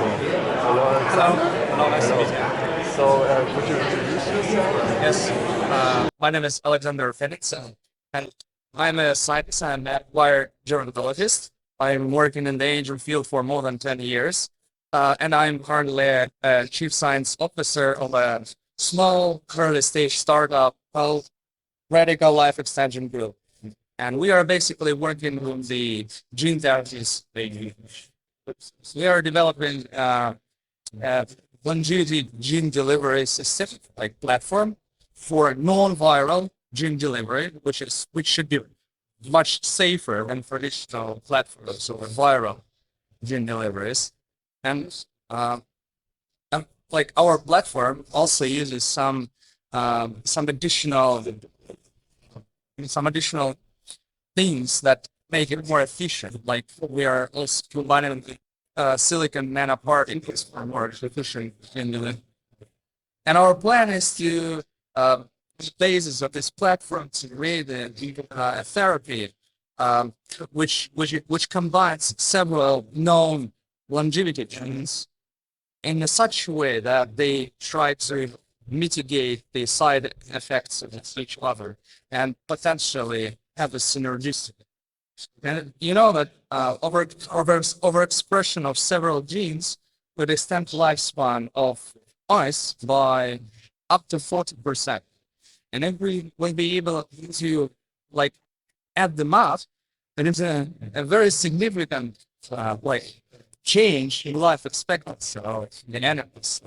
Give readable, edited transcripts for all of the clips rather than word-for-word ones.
Hello, Hello. Alexander. Hello, nice to meet you. So, could you introduce yourself? Yes, my name is Alexander Fedintsev, and I'm a scientist and applied gerontologist. I'm working in the aging field for more than 10 years, and I'm currently a chief science officer of a small early stage startup called Radical Life Extension Group. And we are basically working with the gene therapies. We are developing uh, longevity gene delivery system, like platform for non-viral gene delivery, which should be much safer than traditional platforms or viral gene deliveries. And, uh, like our platform also uses some additional things that make it more efficient. Like we are also combining silicon nanoparticles for more efficient in. And our plan is to, the basis of this platform, to create a therapy um, which combines several known longevity genes in such a way that they try to mitigate the side effects of each other and potentially have a synergistic. And you know that overexpression of several genes could extend lifespan of mice by up to 40%. And if we will be able to like add them up, then it's a very significant like change in life expectancy of the animals,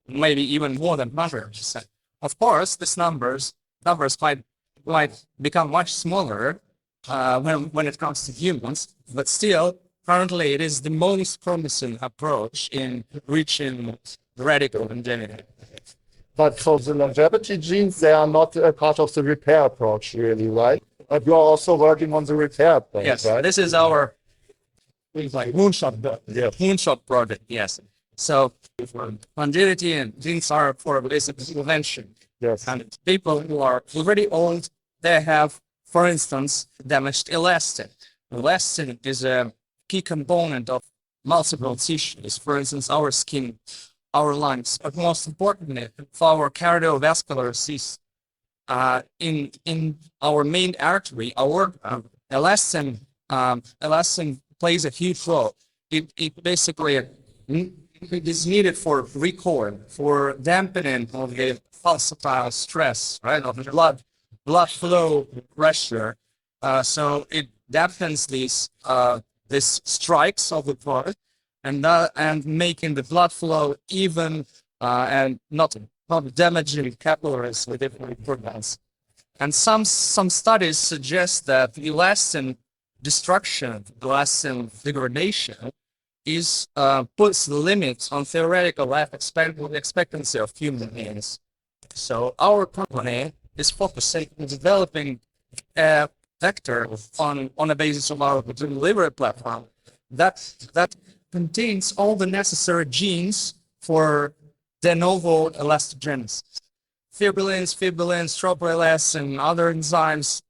maybe even more than 100%. Of course, these numbers might become much smaller when it comes to humans, but still, currently it is the most promising approach in reaching radical longevity. But for the longevity genes, they are not a part of the repair approach, really, right? But you are also working on the repair approach, Yes, right? this is our like moonshot project. Yes. So longevity and genes are for basic prevention. Yes. And people who are already old, they have, for instance, damaged elastin. Elastin is a key component of multiple tissues, for instance, our skin, our lungs, but most importantly, for our cardiovascular system. In our main artery, our elastin plays a huge role. It basically it is needed for recall, for dampening of the pulsatile stress, right, of the blood flow pressure. So it dampens these strikes of the blood and making the blood flow even and not damaging capillaries with different organs. And some studies suggest that elastin destruction, elastin degradation, is puts limits on theoretical life expectancy of human beings. So our company is focusing on developing a vector on the basis of our delivery platform that contains all the necessary genes for de novo elastogenesis. Fibrillins, trophoelas, and other enzymes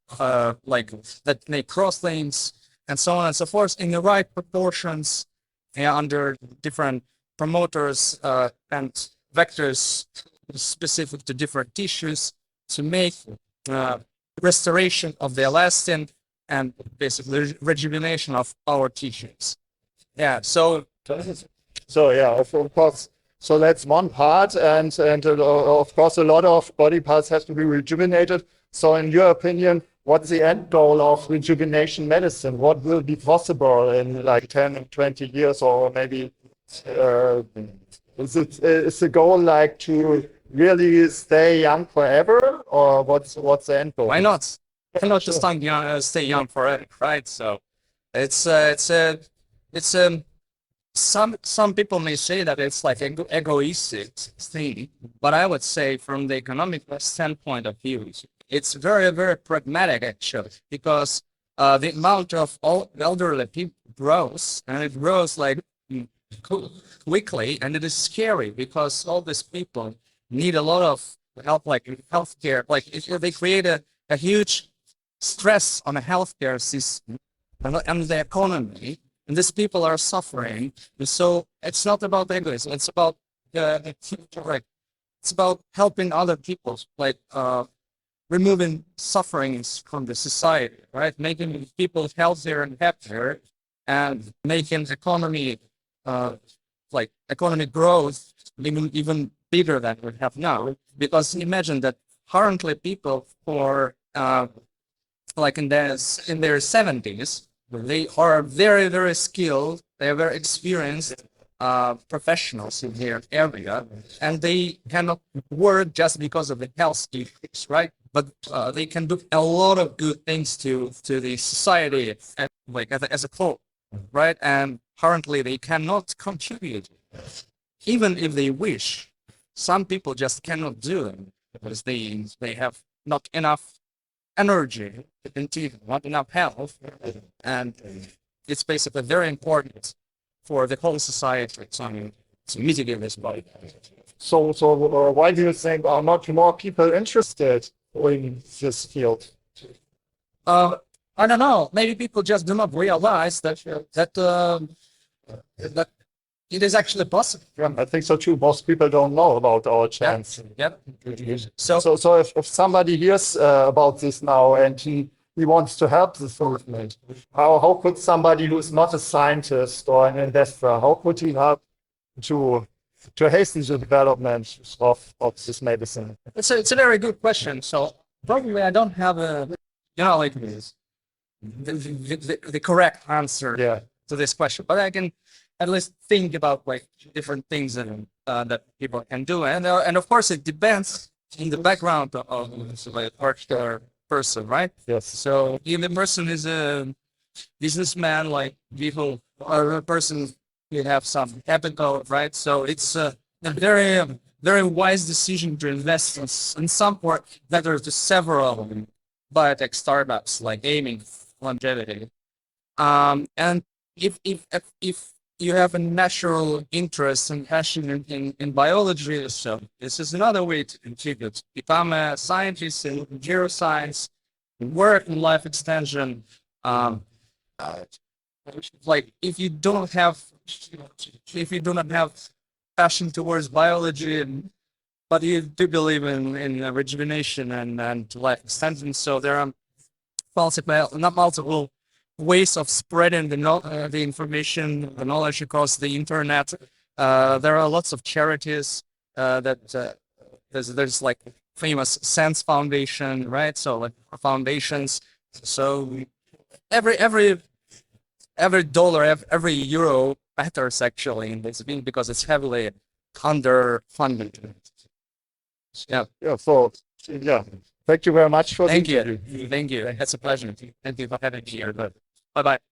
like that make crosslinks and so on and so forth in the right proportions under different promoters and vectors specific to different tissues to make restoration of the elastin and basically rejuvenation of our tissues. Yeah, So yeah, of course. So that's one part, and of course, a lot of body parts have to be rejuvenated. So, in your opinion, what's the end goal of rejuvenation medicine? What will be possible in like 10 and 20 years, or maybe is the goal like to really stay young forever, or what's the end goal? why not? Why not just stay young forever, right? So it's some people may say that it's like egoistic thing, but I would say from the economic standpoint of view, it's very pragmatic actually, because the amount of elderly people grows, and it grows like quickly, and it is scary because all these people need a lot of help, like healthcare, like if they create a huge stress on the healthcare system and the economy, and these people are suffering. And so it's not about egoism. It's about correct. It's about helping other people, like removing sufferings from the society, right? Making people healthier and happier, and making economy, uh, like economic growth, even bigger than we have now. Because imagine that currently people for like in their 70s, they are very, very skilled, they are very experienced professionals in their area, and they cannot work just because of the health issues, right? But they can do a lot of good things to the society, and like as a whole, right? And currently they cannot contribute, even if they wish. Some people just cannot do it because they have not enough energy, indeed, not enough health, and it's basically very important for the whole society to mitigate this problem. So why do you think are not more people interested in this field? Uh, I don't know. Maybe people just do not realize that it is actually possible. Yeah, I think so too. Most people don't know about our Yeah. chance. Yep. So So if somebody hears about this now and he wants to help this movement, how could somebody who's not a scientist or an investor, how could he help to hasten the development of this medicine? it's a very good question. So probably I don't have a like the correct answer Yeah. to this question, but I can at least think about like different things that people can do, and of course it depends on the background of a particular person, right? Yes. So if the person is a businessman, like people, or a person who have some capital, right? So it's a very very wise decision to invest in some or better to several biotech startups, like aiming longevity. And if you have a natural interest and passion in biology, so this is another way to contribute. Become a scientist in neuroscience, work in life extension. Um, uh, like if you do not have passion towards biology, but you do believe in rejuvenation and life extension, so there are multiple ways of spreading the information, the knowledge across the internet. There are lots of charities that there's like famous Sense Foundation, right? So like foundations. So every dollar, every euro matters actually in this thing because it's heavily underfunded. Yeah. Yeah. So yeah. Thank you very much for the Thank you. interview. Thank you. It's a pleasure. Thank you for having me here. Bye bye.